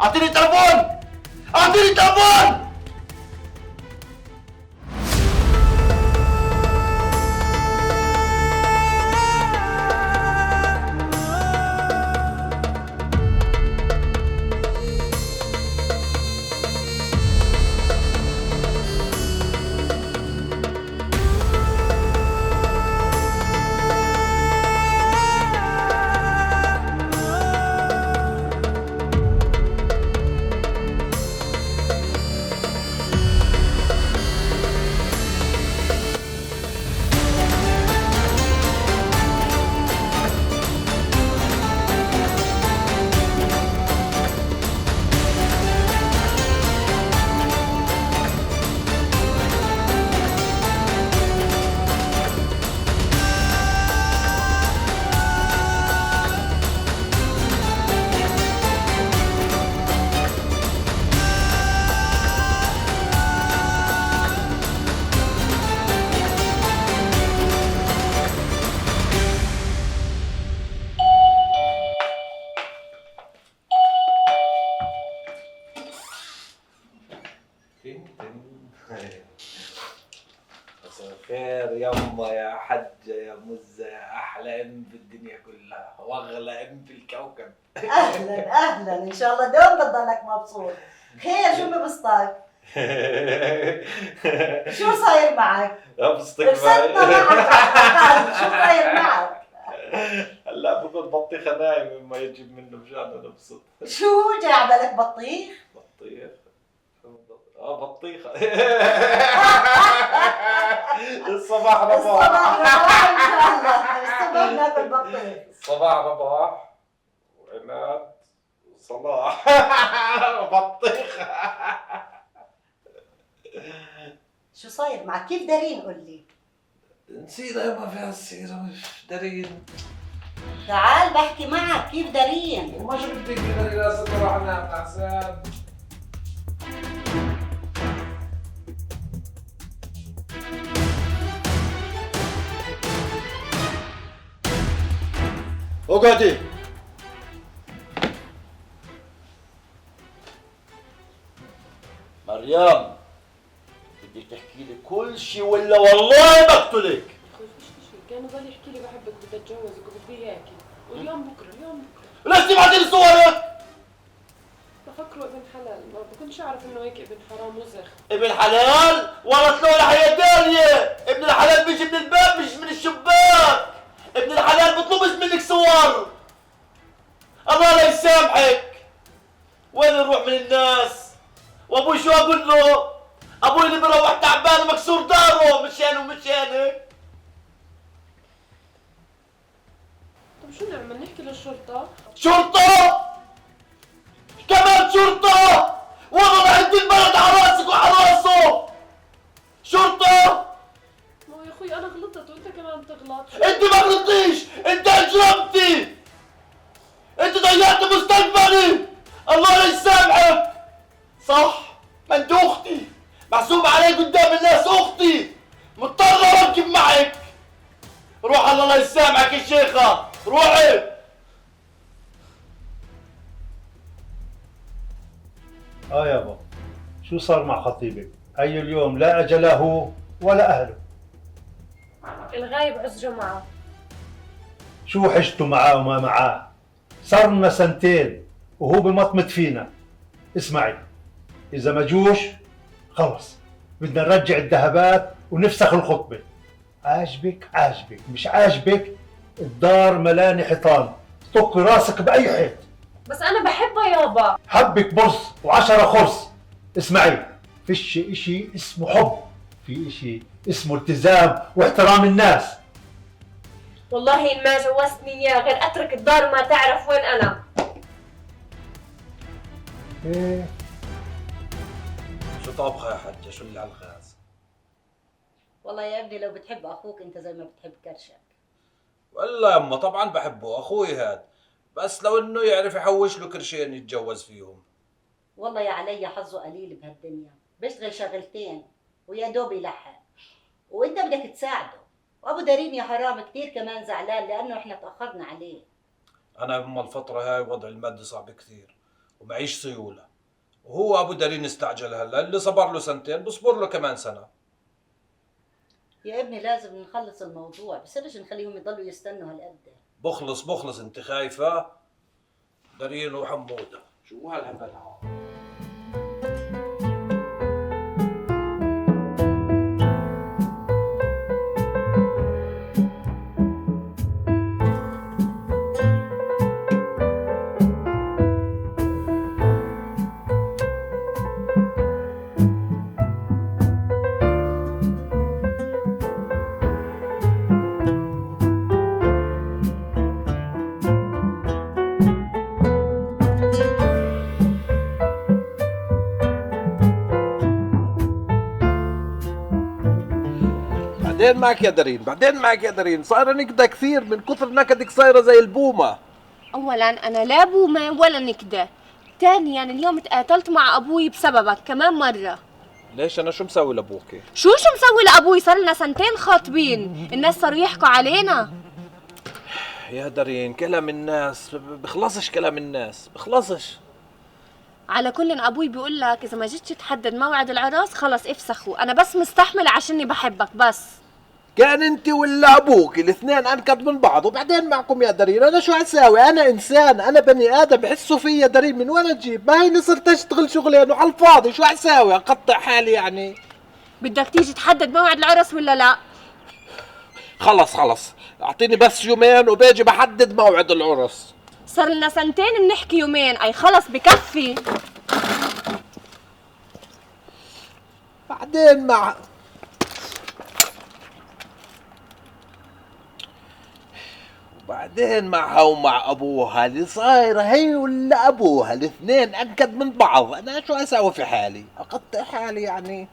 اعطيني تليفون، اعطيني تليفون. مساء الخير يما يا حجة يا مزة يا أحلى أم في الدنيا كلها وأغلى أم في الكوكب. اهلا اهلا، ان شاء الله دوم بتضلك مبسوط. خير شو ببسطك؟ شو صاير معك؟ ابسطك ابسطنا معك. شو صاير معك؟ هلا بكون بطيخة نايم ما يجيب منه مشان نبسط. شو جاي عبالك بطيخ؟ بطيخ؟ بطيخة. الصباح رباح. الصباح رباح ان شاء الله، الصبح ناكل بطيخ. الصباح رباح وعناد وصلاح. بطيخة. شو صاير معك؟ كيف دارين قول لي؟ نسينا يما في هالسيرة مش دارين. تعال بحكي معك، كيف دارين؟ وما شو بدك تقدري لا ست راح انام احسن. اقعدي. مريم بدك تحكي لي كل شيء ولا والله بقتلك. اخوي فيش شيء، كان بالي يحكي لي بحبك بدي اتجوزك وبدي اياكي، واليوم بكره اليوم بكره. ليش تبعتي لي صورك؟ بفكره ابن حلال، ما بكونش اعرف انه هيك ابن حرام وزخ. ابن حلال ورث له لحية دالية. ابن الحلال بيجي من الباب مش من الشباك. ابن الحلال بيطلبش منك صور. الله لا يسامحك. وين نروح من الناس؟ وابوي شو اقول له؟ ابوي اللي بروح تعبان ومكسور داره مشانه ومشانك. طب شو نعمل؟ نحكي للشرطة؟ شرطة؟ كمان شرطة؟ والله راح ادي البلد على راسك وعلى راسه. شرطة؟ ما هو يا اخوي انا غلطت وانت كمان بتغلط. انت ما غلطتيش، انت اجرمتي. انت ضيعت مستقبلي. الله لا يسامحك. صح، ما انت اختي، محسوب علي قدام الناس اختي، مضطر اركب معك. روح الله لا يسامحك يا شيخة، روحي. يابا، شو صار مع خطيبك؟ هي اليوم لا أجل له ولا أهله. الغايب عذره معه. شو حجته معاه وما معاه؟ صارنا سنتين وهو بمطمط فينا. اسمعي، إذا ما جوش خلص بدنا نرجع الذهبات ونفسخ الخطبة. عاجبك عاجبك، مش عاجبك الدار ملاني حيطان، طقي راسك بأي حيط. بس انا بحبه يابا. حبك برص وعشرة خرص. اسمعي، فيش اشي اسمه حب، في اشي اسمه التزام واحترام الناس. والله ان ما جوزتني اياه غير اترك الدار وما تعرف وين انا. ايه شو طابخة يا حجة؟ شو اللي على الغاز؟ والله يا ابني لو بتحب اخوك انت زي ما بتحب كرشك. والله يما طبعا بحبه اخوي هاد، بس لو انه يعرف يحوش له كرشين يتجوز فيهم. والله يا علي حظه قليل بهالدنيا، بيشتغل شغلتين ويا دوب يلحق، وانت بدك تساعده. وابو دارين يا حرام كثير كمان زعلان لانه احنا تاخرنا عليه. انا يما الفترة هاي وضع المادي صعب كثير، ومعيش سيولة، وهو أبو دارين استعجل هلا، اللي صبر له سنتين بصبر له كمان سنة. يا ابني لازم نخلص الموضوع، بصيرش نخليهم يضلوا يستنوا هالقد. بخلص انت خايفة؟ دارين وحمودة شو هالهبل؟ بعدين معك يا دارين صايرة نكدة كثير، من كثر نكدك صايرة زي البومة. اولا انا لا بومه ولا نكده، ثانيا اليوم تقاتلت مع ابوي بسببك كمان مره. ليش أنا شو مسوي لأبوكي؟ شو مسوي لابوي؟ صار لنا سنتين خاطبين، الناس صاروا يحكوا علينا. يا دارين كلام الناس بخلصش، كلام الناس بخلصش. على كل ابوي بيقول لك اذا ما جيتش تحدد موعد العراس خلص افسخوا، انا بس مستحمله عشاني بحبك بس. كان انت ولا ابوك الاثنين انكد من بعض، وبعدين معكم يا دارين انا شو اساوي؟ انا انسان، انا بني ادم، بحسوا فيا يا دارين من وين اجيب؟ ما هي صرت اشتغل شغلين وعلى الفاضي، شو اساوي؟ اقطع حالي يعني؟ بدك تيجي تحدد موعد العرس ولا لا؟ خلص اعطيني بس يومين وبيجي بحدد موعد العرس. صار لنا سنتين بنحكي يومين، اي خلص بكفي. بعدين معها ومع ابوها اللي صايره هي ولا ابوها الاثنين انكد من بعض، انا شو اسوي في حالي؟ اقطع حالي يعني.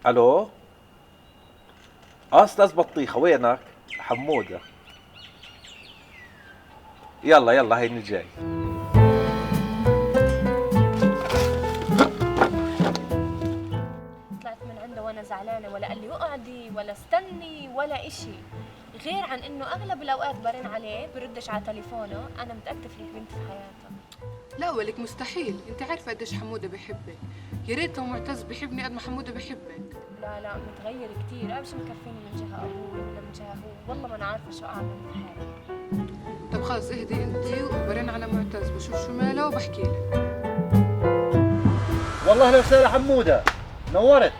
الو استاذ بطيخه وينك؟ حموده يلا هيني جاي. طلعت من عنده وانا زعلانه، ولا قال لي اقعدي ولا استني ولا اشي، غير عن انه اغلب الاوقات برن عليه بردش على تليفونه. انا متاكده فيك بنت في حياته. لا ولك مستحيل، انت عارفه قديش حموده بحبك. يا ريته معتز بحبني قد ما حموده بحبك. لا متغير كثير، انا مش مكفيني من جهه ابوي ولا من جهه هو، والله ما انا عارفه شو اعمل في حالي. طب خلص اهدي انت وبرن على معتز بشوف شو ماله وبحكي لك. والله اهلا وسهلا حموده، نورت.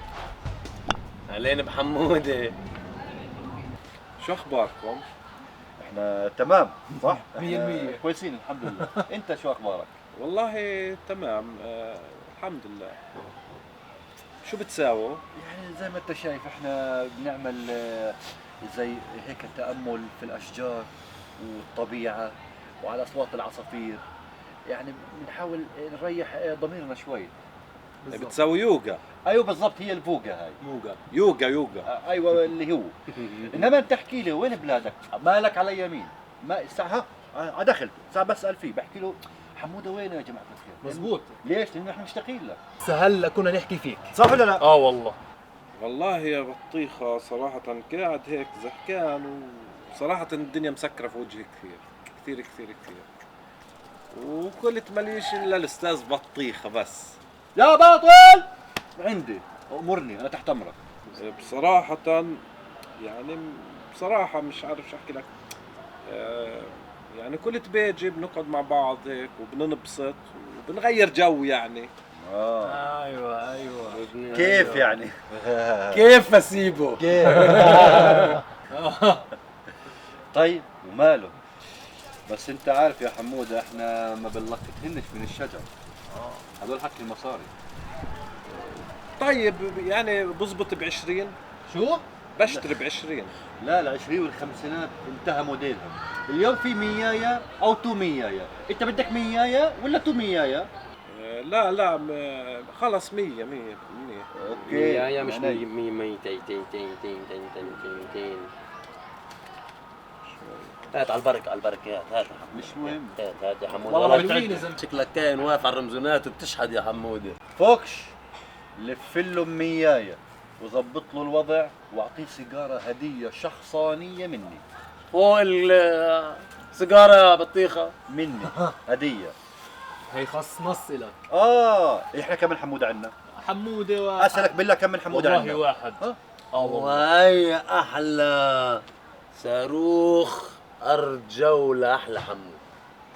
اهلين بحموده. شو اخباركم؟ احنا تمام صح؟ 100% كويسين الحمد لله. انت شو اخبارك؟ والله تمام الحمد لله. شو بتساووا؟ يعني زي ما انت شايف احنا بنعمل زي هيك تأمل في الاشجار والطبيعة وعلى اصوات العصافير، يعني بنحاول نريح ضميرنا شوي. بتساوي يوغا؟ ايوه بالضبط، هي الفوقا هاي. يوغا ايوه اللي هو. انما انت احكي لي وين بلادك؟ مالك على يمين؟ ما الساعه دخل ساعه بسال فيه بحكي له حموده وين يا جماعه الخير؟ مزبوط. ليش؟ لانه احنا مشتاقين لك. هلا كنا نحكي فيك، صح ولا لا؟ والله. والله يا بطيخة صراحة قاعد هيك زهقان، وصراحة الدنيا مسكرة في وجهي كثير. وكلت ماليش الا الاستاذ بطيخة بس. يا باطل عندي امرني انا تحت امرك. بصراحة يعني بصراحة مش عارف شو احكي لك. يعني كلت بيجي بنقعد مع بعض هيك وبننبسط وبنغير جو يعني. ايوه كيف يعني؟ كيف اسيبه؟ كيف؟ طيب وماله؟ بس انت عارف يا حموده احنا ما بنلقطهنش من الشجر. هذول حكي المصاري. طيب يعني بزبط ب20. شو؟ بشتري ب20. لا ال20 والخمسينات انتهى موديلهم. اليوم في 100 او 200. انت بدك 100 ولا 200؟ لا خلص 100. اوكي يا مش يعني 100 هات على البركة هات مش مهم. هات يا حمود. والله والله بتعد. شكلك كاين واقف على الرمزونات وبتشحد يا حمودة. فوكش لف له 100 وظبط له الوضع واعطيه سيجاره هديه شخصانيه مني. فوق السيجاره بطيخه مني هديه. هي خص نص لك. احنا كم من حمود عندنا؟ حموده واحد. اسالك بالله كم من حمود والله عندنا؟ واحد. والله. وهي احلى صاروخ ارض جوله احلى حمود.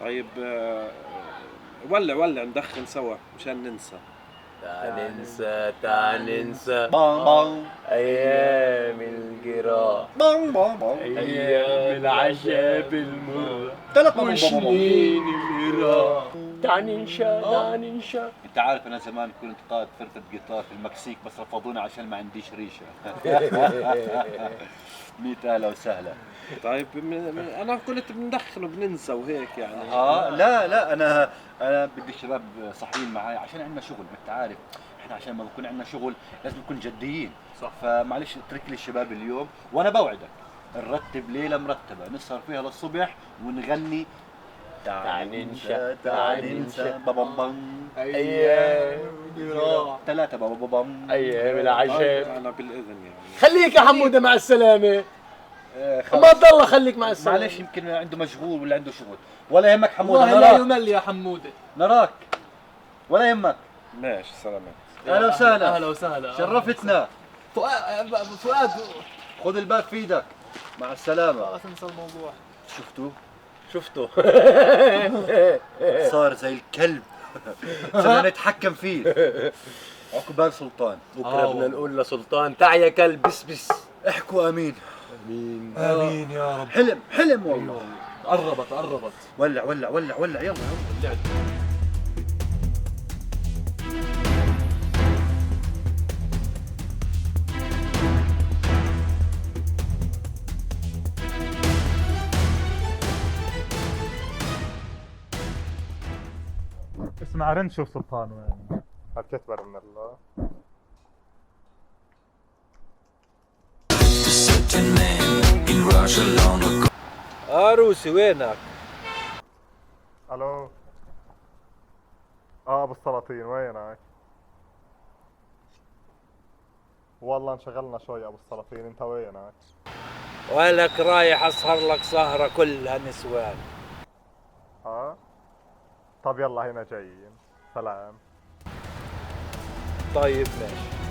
طيب ولع ندخن سوا مشان ننسى. تعال ننسى بان بان ايام القراء، بان بان بان ايام العشاء بالمرة، ثلاث وسنين القراء. تعال ننسى. انت عارف انا زمان كنت قائد فرقه جيتار في المكسيك بس رفضوني عشان ما عنديش ريشه. 100 اهلا وسهلا. طيب انا كنت بندخن وبننسى وهيك يعني. لا انا بدي الشباب صحيين معي عشان عندنا شغل. انت عارف احنا عشان ما بكون عندنا شغل لازم نكون جديين. صح. فمعلش اترك لي الشباب اليوم وانا بوعدك نرتب ليله مرتبه نسهر فيها للصبح ونغني تعال ننسى بابام بام ايام القراء، 3 بابا بام ايام العشاء. انا بالاذن يعني. خليك يا حموده مع السلامه. ما تضل خليك مع السلامه. معلش يمكن عنده مشغول ولا عنده شغل. ولا يهمك حمود والله لا يمل يا حموده. نراك ولا يهمك. ماشي سلامات. اهلا وسهلا. اهلا وسهلا. شرفتنا. فؤاد خذ الباب في ايدك. مع السلامة. لا تنسى الموضوع. شفتوا صار زي الكلب. صرنا نتحكم فيه. عقبال سلطان. بكره بدنا نقول لسلطان تعال يا كلب بس. احكوا امين. امين يا رب. حلم والله. قربت. ولع يلا. ولعت. اسمع رن شوف سلطان وين. هالكتبر من الله. روسي وينك؟ الو. ابو السلاطين وينك؟ والله انشغلنا شوي ابو السلاطين، انت وينك؟ ولك رايح اسهر لك سهرة كلها نسوان. طب يلا هنا جايين. سلام. طيب ماشي.